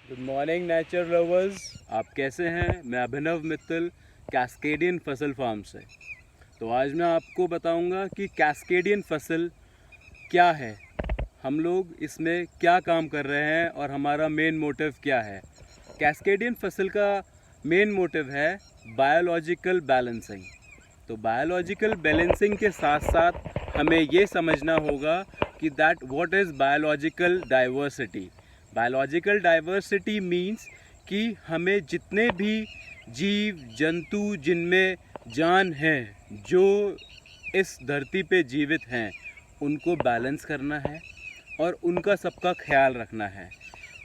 Good morning nature lovers, आप कैसे हैं? मैं अभिनव मित्तल, कैस्केडियन फसल फार्म से। तो आज मैं आपको बताऊंगा कि कैस्केडियन फसल क्या है, हम लोग इसमें क्या काम कर रहे हैं और हमारा मेन मोटिव क्या है। कैस्केडियन फसल का मेन मोटिव है बायोलॉजिकल बैलेंसिंग। तो बायोलॉजिकल बैलेंसिंग के साथ साथ हमें ये समझना होगा कि that what is biological diversity. Biological diversity means कि हमें जितने भी जीव जंतु जिनमें जान है, जो इस धरती पे जीवित हैं, उनको बैलेंस करना है और उनका सबका ख्याल रखना है।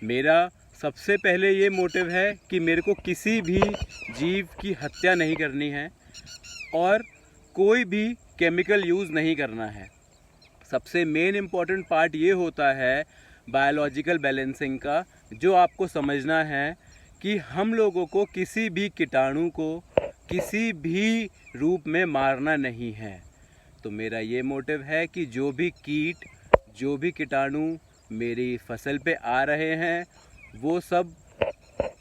मेरा सबसे पहले ये मोटिव है कि मेरे को किसी भी जीव की हत्या नहीं करनी है और कोई भी केमिकल यूज़ नहीं करना है। सबसे मेन इम्पॉर्टेंट पार्ट ये होता है बायोलॉजिकल बैलेंसिंग का, जो आपको समझना है कि हम लोगों को किसी भी कीटाणु को किसी भी रूप में मारना नहीं है। तो मेरा ये मोटिव है कि जो भी कीट, जो भी कीटाणु मेरी फसल पे आ रहे हैं, वो सब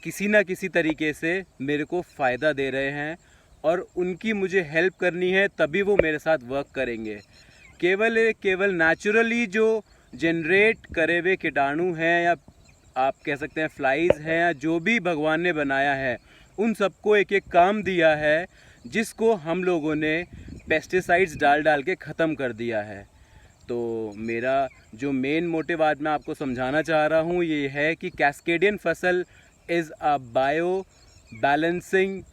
किसी ना किसी तरीके से मेरे को फ़ायदा दे रहे हैं और उनकी मुझे हेल्प करनी है, तभी वो मेरे साथ वर्क करेंगे। केवल नेचुरली जो जनरेट करे हुए कीटाणु हैं, या आप कह सकते हैं फ्लाइज हैं, या जो भी भगवान ने बनाया है, उन सबको एक एक काम दिया है जिसको हम लोगों ने पेस्टिसाइड्स डाल डाल के ख़त्म कर दिया है। तो मेरा जो मेन मोटिव आज मैं आपको समझाना चाह रहा हूँ ये है कि कैस्केडियन फसल is a bio balancing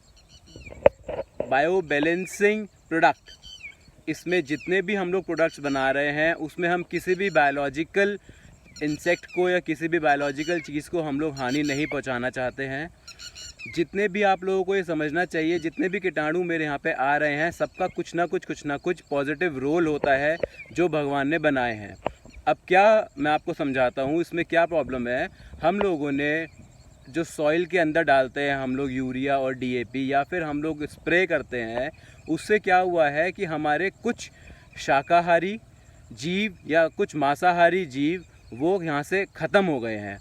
product. इसमें जितने भी हम लोग प्रोडक्ट्स बना रहे हैं, उसमें हम किसी भी बायोलॉजिकल इंसेक्ट को या किसी भी बायोलॉजिकल चीज़ को हम लोग हानि नहीं पहुंचाना चाहते हैं। जितने भी आप लोगों को ये समझना चाहिए, जितने भी कीटाणु मेरे यहाँ पे आ रहे हैं, सबका कुछ ना कुछ पॉजिटिव रोल होता है जो भगवान ने बनाए हैं। अब क्या मैं आपको समझाता हूँ इसमें क्या प्रॉब्लम है। हम लोगों ने जो सॉइल के अंदर डालते हैं हम लोग यूरिया और डीएपी, या फिर हम लोग स्प्रे करते हैं, उससे क्या हुआ है कि हमारे कुछ शाकाहारी जीव या कुछ मांसाहारी जीव वो यहाँ से ख़त्म हो गए हैं।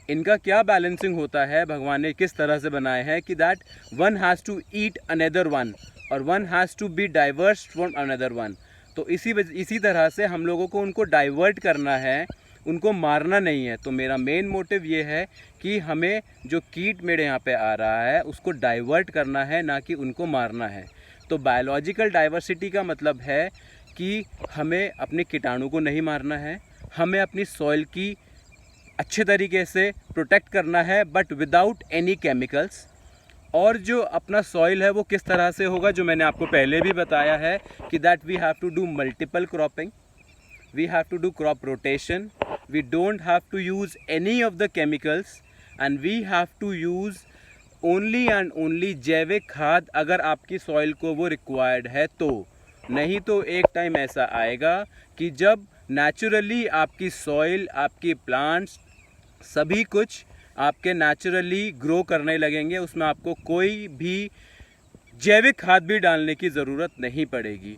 इनका क्या बैलेंसिंग होता है, भगवान ने किस तरह से बनाए हैं कि that one has to eat another one और one has to be divorce from another one. तो इसी तरह से हम लोगों को उनको डाइवर्ट करना है, उनको मारना नहीं है। तो मेरा मेन मोटिव ये है कि हमें जो कीट मेरे यहाँ पे आ रहा है उसको डाइवर्ट करना है, ना कि उनको मारना है। तो बायोलॉजिकल डाइवर्सिटी का मतलब है कि हमें अपने कीटाणु को नहीं मारना है, हमें अपनी सॉइल की अच्छे तरीके से प्रोटेक्ट करना है, बट विदाउट एनी केमिकल्स। और जो अपना सॉइल है वो किस तरह से होगा, जो मैंने आपको पहले भी बताया है कि that we have to do multiple cropping, we have to do crop rotation, we don't have to use any of the chemicals, and we have to use only and only जैविक खाद अगर आपकी सॉइल को वो required है तो। नहीं तो एक टाइम ऐसा आएगा कि जब नेचुरली आपकी सॉइल, आपकी प्लांट्स, सभी कुछ आपके नेचुरली ग्रो करने लगेंगे, उसमें आपको कोई भी जैविक खाद भी डालने की ज़रूरत नहीं पड़ेगी।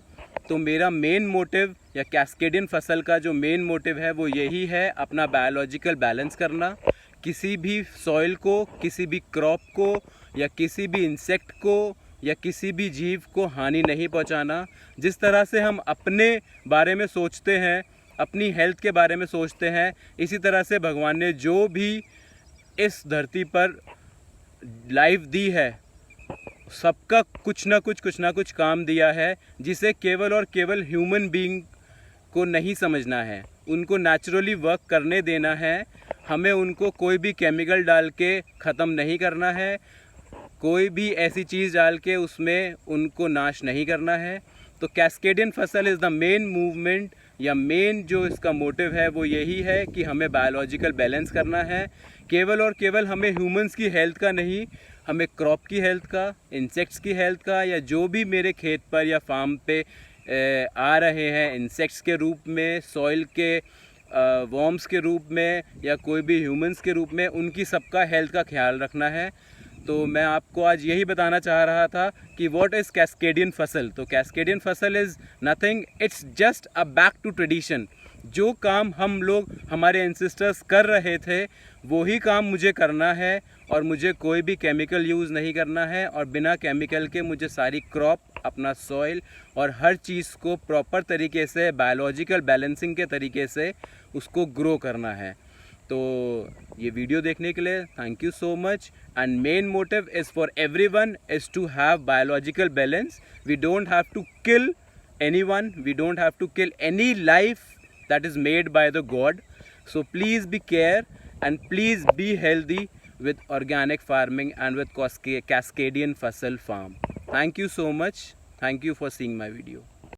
तो मेरा मेन मोटिव या कैस्केडियन फसल का जो मेन मोटिव है वो यही है, अपना बायोलॉजिकल बैलेंस करना। किसी भी सॉइल को, किसी भी क्रॉप को, या किसी भी इंसेक्ट को, या किसी भी जीव को हानि नहीं पहुंचाना। जिस तरह से हम अपने बारे में सोचते हैं, अपनी हेल्थ के बारे में सोचते हैं, इसी तरह से भगवान ने जो भी इस धरती पर लाइफ दी है, सबका कुछ ना कुछ काम दिया है, जिसे केवल और केवल ह्यूमन बीइंग को नहीं समझना है, उनको नेचुरली वर्क करने देना है। हमें उनको कोई भी केमिकल डाल के ख़त्म नहीं करना है, कोई भी ऐसी चीज़ डाल के उसमें उनको नाश नहीं करना है। तो कैस्केडियन फसल इज़ द मेन मूवमेंट, या मेन जो इसका मोटिव है वो यही है कि हमें बायोलॉजिकल बैलेंस करना है। केवल और केवल हमें ह्यूमंस की हेल्थ का नहीं, हमें क्रॉप की हेल्थ का, इंसेक्ट्स की हेल्थ का, या जो भी मेरे खेत पर या फार्म पे आ रहे हैं इंसेक्ट्स के रूप में, सॉइल के वॉर्म्स के रूप में, या कोई भी ह्यूमंस के रूप में, उनकी सबका हेल्थ का ख्याल रखना है। तो मैं आपको आज यही बताना चाह रहा था कि व्हाट इज़ कैस्केडियन फसल। तो कैस्केडियन फसल is nothing, it's just a back to tradition. जो काम हम लोग हमारे एंसेस्टर्स कर रहे थे वही काम मुझे करना है, और मुझे कोई भी केमिकल यूज़ नहीं करना है, और बिना केमिकल के मुझे सारी क्रॉप, अपना सॉइल और हर चीज़ को प्रॉपर तरीके से बायोलॉजिकल बैलेंसिंग के तरीके से उसको ग्रो करना है। तो ये वीडियो देखने के लिए thank you so much. And main motive is for everyone is to have biological balance. We don't have to kill anyone, we don't have to kill any life that is made by the God. So please be care and please be healthy with organic farming and with Cascadian Fasal Farm. Thank you so much. Thank you for seeing my video.